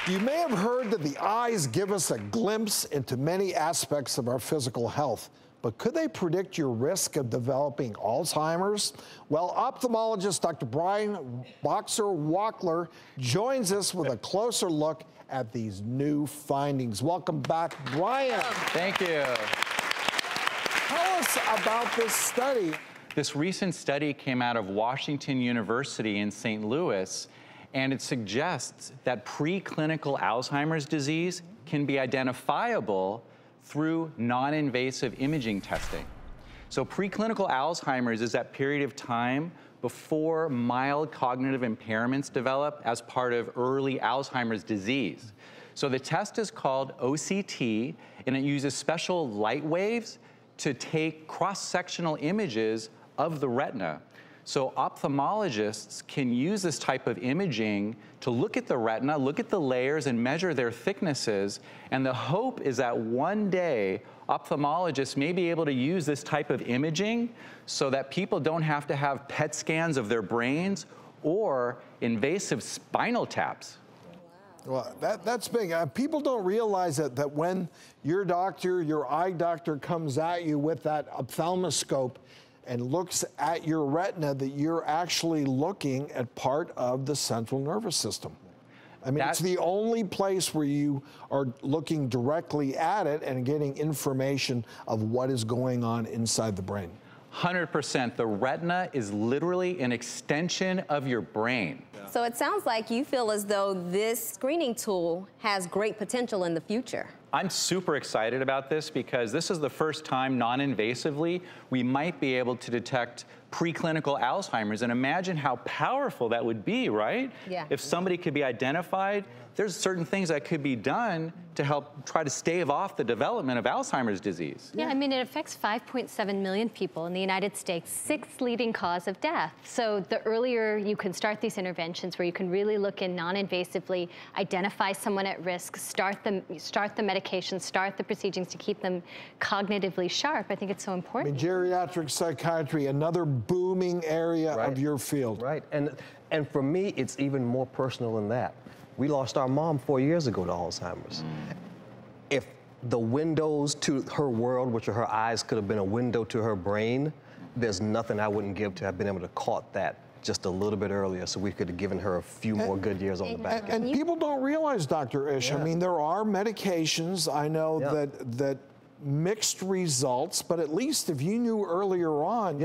You may have heard that the eyes give us a glimpse into many aspects of our physical health, but could they predict your risk of developing Alzheimer's? Well, ophthalmologist Dr. Boxer Wachler joins us with a closer look at these new findings. Welcome back, Brian. Thank you. Tell us about this study. This recent study came out of Washington University in St. Louis, and it suggests that preclinical Alzheimer's disease can be identifiable through non-invasive imaging testing. So preclinical Alzheimer's is that period of time before mild cognitive impairments develop as part of early Alzheimer's disease. So the test is called OCT, and it uses special light waves to take cross-sectional images of the retina. So ophthalmologists can use this type of imaging to look at the retina, look at the layers, and measure their thicknesses. And the hope is that one day, ophthalmologists may be able to use this type of imaging so that people don't have to have PET scans of their brains or invasive spinal taps. Well, that's big. People don't realize that when your doctor, your eye doctor, comes at you with that ophthalmoscope and looks at your retina, that you're actually looking at part of the central nervous system. I mean, it's the only place where you are looking directly at it and getting information of what is going on inside the brain. 100%. The retina is literally an extension of your brain. So it sounds like you feel as though this screening tool has great potential in the future. I'm super excited about this because this is the first time non-invasively we might be able to detect preclinical Alzheimer's, and imagine how powerful that would be, right? Yeah. If somebody could be identified, there's certain things that could be done to help try to stave off the development of Alzheimer's disease. Yeah, I mean, it affects 5.7 million people in the United States, 6th leading cause of death. So the earlier you can start these interventions where you can really look in non-invasively, identify someone at risk, start the medication, start the procedures to keep them cognitively sharp, I think it's so important. I mean, geriatric psychiatry, another booming area of your field. Right, and for me, it's even more personal than that. We lost our mom 4 years ago to Alzheimer's. If the windows to her world, which are her eyes, could have been a window to her brain, there's nothing I wouldn't give to have been able to caught that just a little bit earlier, so we could have given her a few more good years on the back end. And people don't realize, Dr. Ish, I mean, there are medications, I know that mixed results, but at least if you knew earlier on,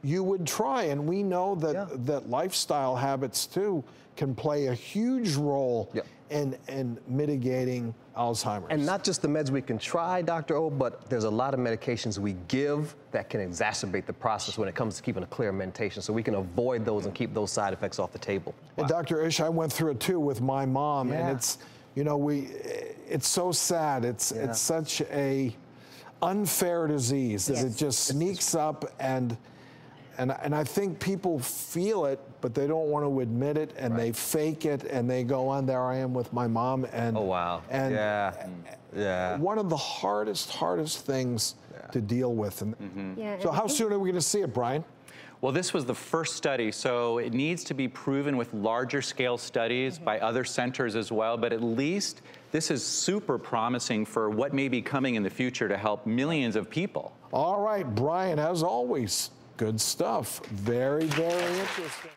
you would try. And we know that, that lifestyle habits too can play a huge role in mitigating Alzheimer's. And not just the meds we can try, Dr. O, but there's a lot of medications we give that can exacerbate the process when it comes to keeping a clear mentation, so we can avoid those and keep those side effects off the table. And Dr. Ish, I went through it too with my mom, and it's, you know, it's so sad. It's such a unfair disease that it just sneaks up, and I think people feel it, but they don't want to admit it, and they fake it, and they go on, there I am with my mom, and and one of the hardest things to deal with. And so how soon are we going to see it, Brian? Well, this was the first study, so it needs to be proven with larger scale studies by other centers as well, but at least this is super promising for what may be coming in the future to help millions of people. All right, Brian, as always, good stuff. Very, very interesting.